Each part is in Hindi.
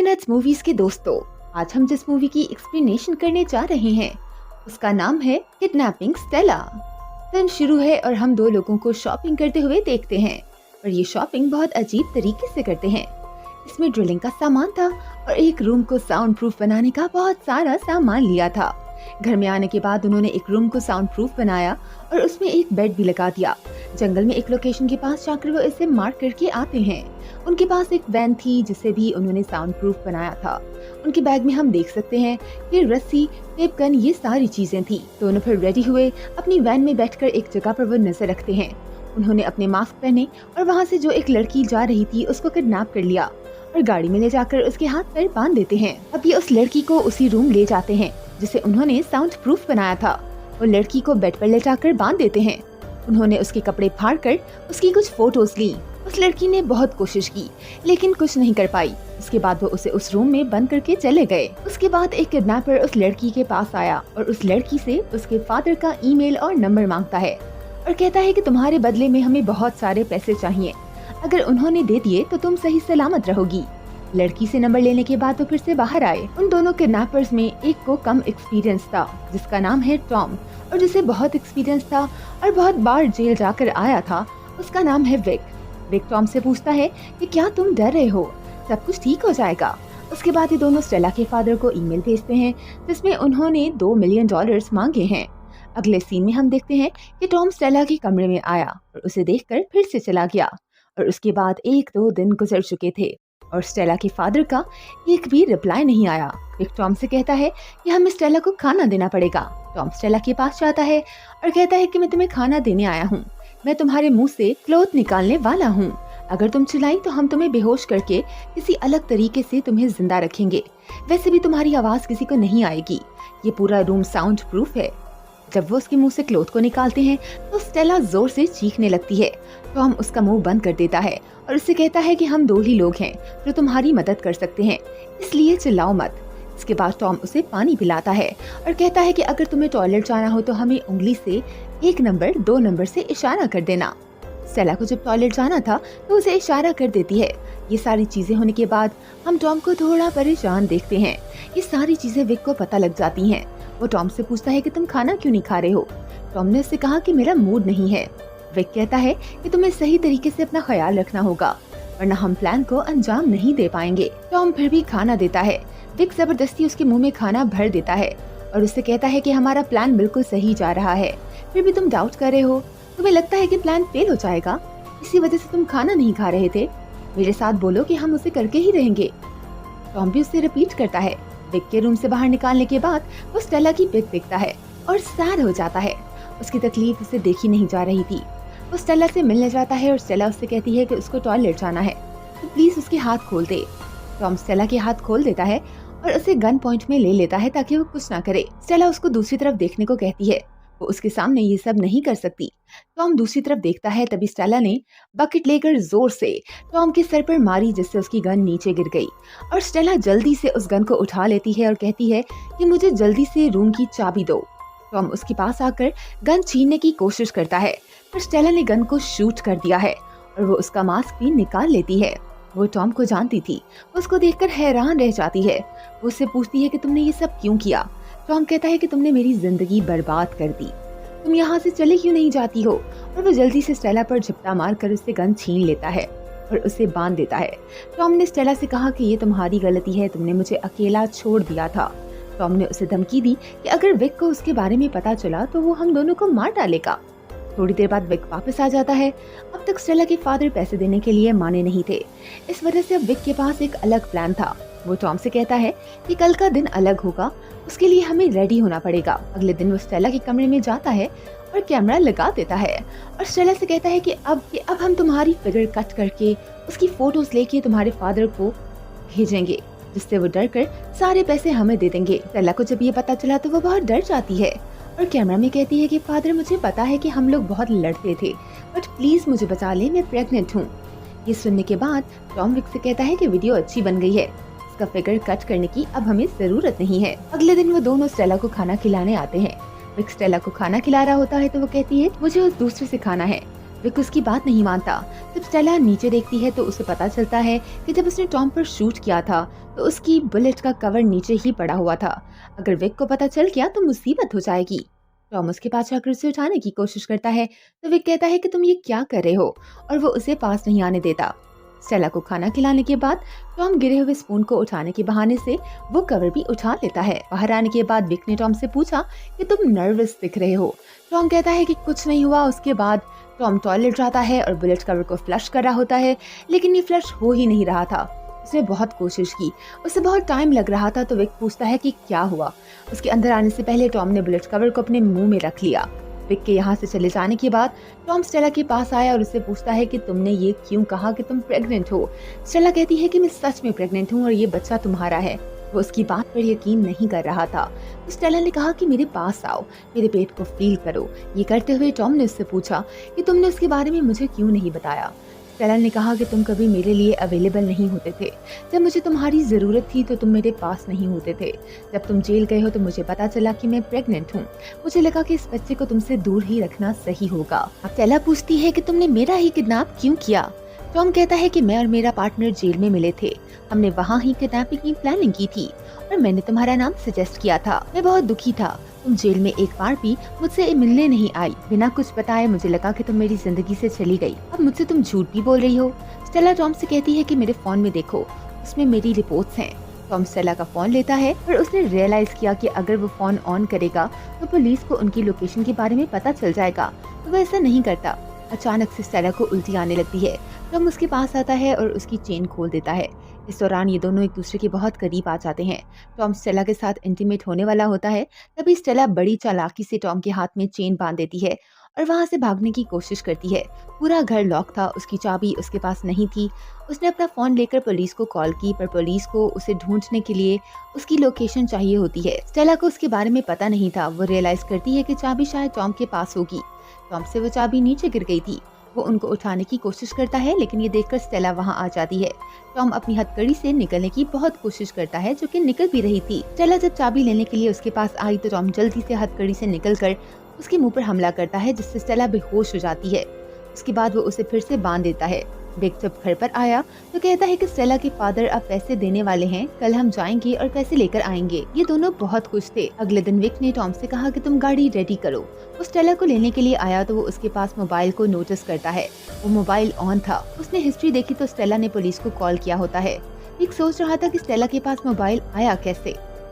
मिनट्स मूवीज के दोस्तों, आज हम जिस मूवी की एक्सप्लेनेशन करने जा रहे हैं उसका नाम है किडनैपिंग स्टेला। फिल्म शुरू है और हम दो लोगों को शॉपिंग करते हुए देखते हैं और ये शॉपिंग बहुत अजीब तरीके से करते हैं। इसमें ड्रिलिंग का सामान था और एक रूम को साउंड प्रूफ बनाने का बहुत सारा सामान लिया था। घर में आने के बाद उन्होंने एक रूम को साउंड प्रूफ बनाया और उसमें एक बेड भी लगा दिया। जंगल में एक लोकेशन के पास जाकर वो इसे मार्क करके आते हैं। उनके पास एक वैन थी जिसे भी उन्होंने साउंड प्रूफ बनाया था। उनके बैग में हम देख सकते हैं कि रस्सी, टेप गन, ये सारी चीजें थी। दोनों फिर रेडी हुए अपनी वैन में बैठकर एक जगह पर वो नजर रखते हैं। उन्होंने अपने मास्क पहने और वहाँ से जो एक लड़की जा रही थी उसको किडनैप कर लिया और गाड़ी में ले जाकर उसके हाथ पैर बांध देते हैं। अब ये उस लड़की को उसी रूम ले जाते हैं जिसे उन्होंने साउंड प्रूफ बनाया था। वो लड़की को बेड पर ले जाकर बांध देते हैं। उन्होंने उसके कपड़े फाड़कर उसकी कुछ फोटोज ली। उस लड़की ने बहुत कोशिश की लेकिन कुछ नहीं कर पाई। उसके बाद वो उसे उस रूम में बंद करके चले गए। उसके बाद एक किडनैपर उस लड़की के पास आया और उस लड़की से उसके फादर का ईमेल और नंबर मांगता है और कहता है कि तुम्हारे बदले में हमें बहुत सारे पैसे चाहिए, अगर उन्होंने दे दिए तो तुम सही सलामत रहोगी। लड़की से नंबर लेने के बाद वो फिर से बाहर आए। उन दोनों किडनैपर्स में एक को कम एक्सपीरियंस था जिसका नाम है टॉम, और जिसे बहुत एक्सपीरियंस था और बहुत बार जेल जाकर आया था उसका नाम है विक। विक टॉम से पूछता है कि क्या तुम डर रहे हो, सब कुछ ठीक हो जाएगा। उसके बाद ये दोनों स्टेला के फादर को ईमेल भेजते हैं जिसमें उन्होंने $2 मिलियन मांगे हैं। अगले सीन में हम देखते हैं कि टॉम स्टेला के कमरे में आया और उसे देखकर फिर से चला गया और उसके बाद 1-2 दिन गुजर चुके थे और स्टेला के फादर का एक भी रिप्लाई नहीं आया। विक टॉम से कहता है कि हमें स्टेला को खाना देना पड़ेगा। टॉम स्टेला के पास जाता है और कहता है कि मैं तुम्हें खाना देने आया हूँ, मैं तुम्हारे मुंह से क्लोथ निकालने वाला हूँ। अगर तुम चिल्लाई तो हम तुम्हें बेहोश करके किसी अलग तरीके से तुम्हें जिंदा रखेंगे। वैसे भी तुम्हारी आवाज किसी को नहीं आएगी, ये पूरा रूम साउंड प्रूफ है। जब वो उसके मुंह से क्लोथ को निकालते हैं तो स्टेला जोर से चीखने लगती है। टॉम उसका मुंह बंद कर देता है और उससे कहता है कि हम 2 ही लोग हैं जो तुम्हारी मदद कर सकते हैं, इसलिए चिल्लाओ मत। इसके बाद टॉम उसे पानी पिलाता है और कहता है कि अगर तुम्हें टॉयलेट जाना हो तो हमें उंगली से 1 नंबर 2 नंबर से इशारा कर देना। स्टेला को जब टॉयलेट जाना था तो उसे इशारा कर देती है। ये सारी चीजें होने के बाद हम टॉम को थोड़ा परेशान देखते हैं। ये सारी चीजें विक को पता लग जाती हैं। वो टॉम से पूछता है कि तुम खाना क्यों नहीं खा रहे हो। टॉम ने उससे कहा कि मेरा मूड नहीं है। विक कहता है कि तुम्हें सही तरीके से अपना ख्याल रखना होगा वरना हम प्लान को अंजाम नहीं दे पाएंगे। टॉम फिर भी खाना देता है। विक जबरदस्ती उसके मुंह में खाना भर देता है और उससे कहता है कि हमारा प्लान बिल्कुल सही जा रहा है, फिर भी तुम डाउट कर रहे हो, तुम्हें लगता है कि प्लान फेल हो जाएगा, इसी वजह से तुम खाना नहीं खा रहे थे। मेरे साथ बोलो कि हम उसे करके ही रहेंगे। टॉम भी उससे रिपीट करता है। विक के रूम से बाहर निकालने के बाद वो स्टेला की पिक देखता है और सैड हो जाता है। उसकी तकलीफ उसे देखी नहीं जा रही थी। वो स्टेला से मिलने जाता है और स्टेला उससे कहती है कि उसको टॉयलेट जाना है तो प्लीज उसके हाथ खोल दे। टॉम स्टेला के हाथ खोल देता है और उसे गन पॉइंट में ले लेता है ताकि वो कुछ ना करे। स्टेला उसको दूसरी तरफ देखने को कहती है, वो उसके सामने ये सब नहीं कर सकती। टॉम दूसरी तरफ देखता है, तभी स्टेला ने बकेट लेकर जोर से टॉम के सर पर मारी जिससे उसकी गन नीचे गिर गई और स्टेला जल्दी से उस गन को उठा लेती है और कहती है कि मुझे जल्दी से रूम की चाबी दो। टॉम उसके पास आकर गन छीनने की कोशिश करता है पर स्टेला ने गन को शूट कर दिया है और वो उसका मास्क भी निकाल लेती है। वो टॉम को जानती थी, उसको देखकर हैरान रह जाती है। वो उससे पूछती है कि तुमने ये सब क्यों किया। टॉम कहता है कि तुमने मेरी जिंदगी बर्बाद कर दी, तुम यहाँ से चले क्यों नहीं जाती हो। और वो जल्दी से स्टेला पर झपटा मारकर उससे गन छीन लेता है और उसे बांध देता है। टॉम ने स्टेला से कहा कि ये तुम्हारी गलती है, तुमने मुझे अकेला छोड़ दिया था। टॉम ने उसे धमकी दी कि अगर विक को उसके बारे में पता चला तो वो हम दोनों को मार डालेगा। थोड़ी देर बाद विक वापस आ जाता है। अब तक स्टेला के फादर पैसे देने के लिए माने नहीं थे, इस वजह से अब विक के पास एक अलग प्लान था। वो टॉम से कहता है कि कल का दिन अलग होगा, उसके लिए हमें रेडी होना पड़ेगा। अगले दिन वो स्टेला के कमरे में जाता है और कैमरा लगा देता है और स्टेला से कहता है कि अब हम तुम्हारी फिगर कट करके उसकी फोटोज लेके तुम्हारे फादर को भेजेंगे, जिससे वो डर कर सारे पैसे हमें दे देंगे। स्टेला को जब ये पता चला तो वो बहुत डर जाती है और कैमरा में कहती है कि फादर मुझे पता है कि हम लोग बहुत लड़ते थे, बट प्लीज मुझे बचा ले, मैं प्रेग्नेंट हूँ। ये सुनने के बाद टॉम विक से कहता है कि वीडियो अच्छी बन गई है, इसका फिगर कट करने की अब हमें जरूरत नहीं है। अगले दिन वो दोनों स्टेला को खाना खिलाने आते हैं। विक स्टेला को खाना खिला रहा होता है तो वो कहती है मुझे उस दूसरे से खाना है विक उसकी बात नहीं मानता। जब स्टेला नीचे देखती है तो उसे पता चलता है कि जब उसने टॉम पर शूट किया था तो उसकी बुलेट का कवर नीचे ही पड़ा हुआ था। अगर विक को पता चल गया तो मुसीबत हो जाएगी। टॉम उसके पास जाकर उसे उठाने की कोशिश करता है तो विक कहता है कि तुम ये क्या कर रहे हो, और वो उसे पास नहीं आने देता। स्टेला को खाना खिलाने के बाद टॉम गिरे हुए स्पून को उठाने के बहाने से वो कवर भी उठा लेता है। बाहर आने के बाद विक ने टॉम से पूछा कि तुम नर्वस दिख रहे हो। टॉम कहता है कि कुछ नहीं हुआ। उसके बाद टॉम टॉयलेट जाता है और बुलेट कवर को फ्लश कर रहा होता है, लेकिन ये फ्लश हो ही नहीं रहा था। उसने बहुत कोशिश की, उसे बहुत टाइम लग रहा था। तो विक पूछता है कि क्या हुआ। उसके अंदर आने से पहले टॉम ने बुलेट कवर को अपने मुंह में रख लिया। विक के यहाँ से चले जाने के बाद टॉम स्टेला के पास आया और उससे पूछता है कि तुमने ये क्यों कहा कि तुम प्रेग्नेंट हो। स्टेला कहती है कि मैं सच में प्रेग्नेंट हूँ और ये बच्चा तुम्हारा है। वो उसकी बात पर यकीन नहीं कर रहा था। तो स्टेला ने कहा कि मेरे पास आओ, मेरे पेट को फील करो। ये करते हुए टॉम ने उससे पूछा कि तुमने उसके बारे में मुझे क्यों नहीं बताया। स्टेला ने कहा कि तुम कभी मेरे लिए अवेलेबल नहीं होते थे। जब मुझे तुम्हारी जरूरत थी तो तुम मेरे पास नहीं होते थे। जब तुम जेल गए हो तो मुझे पता चला कि मैं प्रेग्नेंट हूँ। मुझे लगा कि इस बच्चे को तुमसे दूर ही रखना सही होगा। स्टेला पूछती है कि तुमने मेरा ही किडनैप क्यों किया। टॉम कहता है कि मैं और मेरा पार्टनर जेल में मिले थे। हमने वहाँ ही किडनैपिंग की प्लानिंग की थी और मैंने तुम्हारा नाम सजेस्ट किया था। मैं बहुत दुखी था। तुम जेल में एक बार भी मुझसे मिलने नहीं आई। बिना कुछ बताए मुझे लगा कि तुम मेरी जिंदगी से चली गई। अब मुझसे तुम झूठ भी बोल रही हो। स्टेला टॉम से कहती है कि मेरे फोन में देखो, उसमें मेरी रिपोर्ट्स हैं। टॉम स्टेला का फोन लेता है और उसने रियलाइज किया कि अगर वो फोन ऑन करेगा तो पुलिस को उनकी लोकेशन के बारे में पता चल जाएगा, तो वो ऐसा नहीं करता। अचानक से स्टेला को उल्टी आने लगती है। टॉम उसके पास आता है और उसकी चेन खोल देता है। इस दौरान ये दोनों एक दूसरे के बहुत करीब आ जाते हैं। टॉम स्टेला के साथ इंटीमेट होने वाला होता है, तभी स्टेला बड़ी चालाकी से टॉम के हाथ में चेन बांध देती है और वहाँ से भागने की कोशिश करती है। पूरा घर लॉक था, उसकी चाबी उसके पास नहीं थी। उसने अपना फोन लेकर पुलिस को कॉल की, पर पुलिस को उसे ढूंढने के लिए उसकी लोकेशन चाहिए होती है। स्टेला को उसके बारे में पता नहीं था। वो रियलाइज करती है कि चाबी शायद टॉम के पास होगी। टॉम से वो चाबी नीचे गिर गई थी। वो उनको उठाने की कोशिश करता है, लेकिन ये देखकर स्टेला वहाँ आ जाती है। टॉम अपनी हथकड़ी से निकलने की बहुत कोशिश करता है, जो कि निकल भी रही थी। स्टेला जब चाबी लेने के लिए उसके पास आई तो टॉम जल्दी से हथकड़ी से निकलकर उसके मुंह पर हमला करता है, जिससे स्टेला बेहोश हो जाती है। उसके बाद वो उसे फिर से बांध देता है। विक जब घर पर आया तो कहता है कि स्टेला के फादर अब पैसे देने वाले हैं, कल हम जाएंगे और पैसे लेकर आएंगे। ये दोनों बहुत खुश थे। अगले दिन विक ने टॉम से कहा कि तुम गाड़ी रेडी करो। वो स्टेला को लेने के लिए आया तो वो उसके पास मोबाइल को नोटिस करता है। वो मोबाइल ऑन था। उसने हिस्ट्री देखी तो स्टेला ने पुलिस को कॉल किया होता है। विक सोच रहा था कि स्टेला के पास मोबाइल आया कैसे।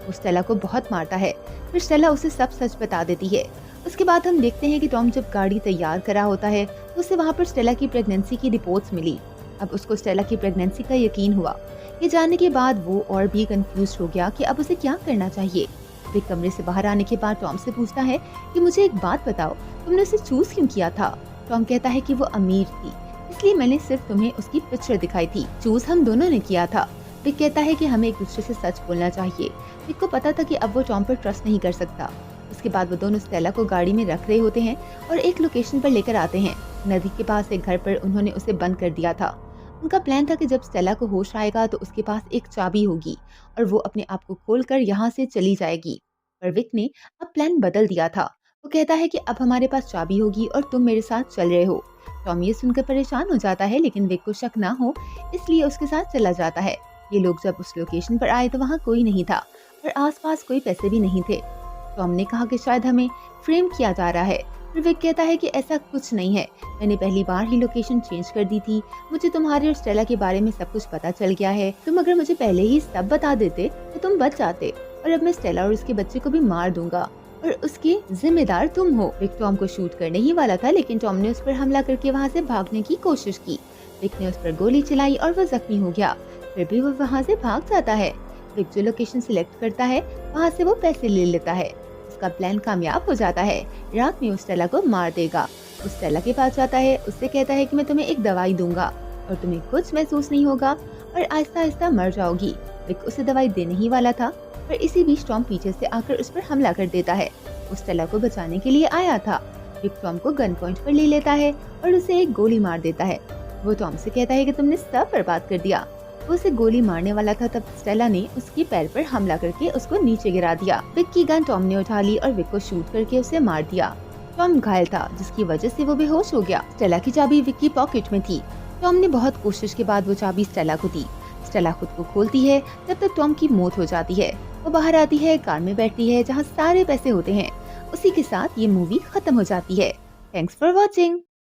वो स्टेला को बहुत मारता है, फिर स्टेला उसे सब सच बता देती है। उसके बाद हम देखते हैं कि टॉम जब गाड़ी तैयार करा होता है तो उसे वहाँ पर स्टेला की प्रेगनेंसी की रिपोर्ट्स मिली। अब उसको स्टेला की प्रेगनेंसी का यकीन हुआ। ये जानने के बाद वो और भी कंफ्यूज हो गया कि अब उसे क्या करना चाहिए। विक कमरे से बाहर आने के बाद टॉम से पूछता है कि मुझे एक बात बताओ, तुमने उसे चूज क्यों किया था। टॉम कहता है कि वो अमीर थी, इसलिए मैंने सिर्फ तुम्हें उसकी पिक्चर दिखाई थी। चूज हम दोनों ने किया था। विक कहता है कि हमें एक दूसरे से सच बोलना चाहिए। विक को पता था कि अब वो टॉम पर ट्रस्ट नहीं कर सकता। उसके बाद वो दोनों स्टेला को गाड़ी में रख रहे होते हैं और एक लोकेशन पर लेकर आते हैं। नदी के पास एक घर पर उन्होंने उसे बंद कर दिया था। उनका प्लान था कि जब स्टेला को होश आएगा तो उसके पास एक चाबी होगी और वो अपने आप को खोलकर यहाँ से चली जाएगी। पर विक ने अब प्लान बदल दिया था। वो कहता है कि अब हमारे पास चाबी होगी और तुम मेरे साथ चल रहे हो। टॉम ये सुनकर परेशान हो जाता है, लेकिन विक को शक ना हो इसलिए उसके साथ चला जाता है। ये लोग जब उस लोकेशन पर आए तो वहाँ कोई नहीं था और आसपास कोई पैसे भी नहीं थे। टॉम ने कहा कि शायद हमें फ्रेम किया जा रहा है, फिर विक कहता है कि ऐसा कुछ नहीं है। मैंने पहली बार ही लोकेशन चेंज कर दी थी। मुझे तुम्हारे और स्टेला के बारे में सब कुछ पता चल गया है। तुम अगर मुझे पहले ही सब बता देते तो तुम बच जाते, और अब मैं स्टेला और उसके बच्चे को भी मार दूंगा और उसके जिम्मेदार तुम हो। विक टॉम को शूट करने ही वाला था, लेकिन टॉम ने उस पर हमला करके वहाँ से भागने की कोशिश की। विक ने उस पर गोली चलाई और वो जख्मी हो गया, फिर भी वो वहाँ से भाग जाता है। विक जो लोकेशन सिलेक्ट करता है वहाँ से वो पैसे ले लेता है। उसका प्लान कामयाब हो जाता है। रात में उस स्टेला को मार देगा। उस स्टेला के पास जाता है, उससे कहता है कि मैं तुम्हें एक दवाई दूंगा और तुम्हें कुछ महसूस नहीं होगा और आहिस्ता आहिस्ता मर जाओगी। विक उसे दवाई देने ही वाला था, पर इसी बीच टॉम पीछे से आकर उस पर हमला कर देता है। उस स्टेला को बचाने के लिए आया था। विक टॉम को गन पॉइंट पर ले लेता है और उसे एक गोली मार देता है। वो टॉम से कहता है कि तुमने सब बर्बाद कर दिया। वो उसे गोली मारने वाला था, तब स्टेला ने उसके पैर पर हमला करके उसको नीचे गिरा दिया। विक की गन टॉम ने उठा ली और विक को शूट करके उसे मार दिया। टॉम घायल था, जिसकी वजह से वो बेहोश हो गया। स्टेला की चाबी विक की पॉकेट में थी। टॉम ने बहुत कोशिश के बाद वो चाबी स्टेला को दी। स्टेला खुद को खोलती है, तब तक टॉम की मौत हो जाती है। वो बाहर आती है, कार में बैठती है जहाँ सारे पैसे होते हैं। उसी के साथ ये मूवी खत्म हो जाती है। Thanks for watching.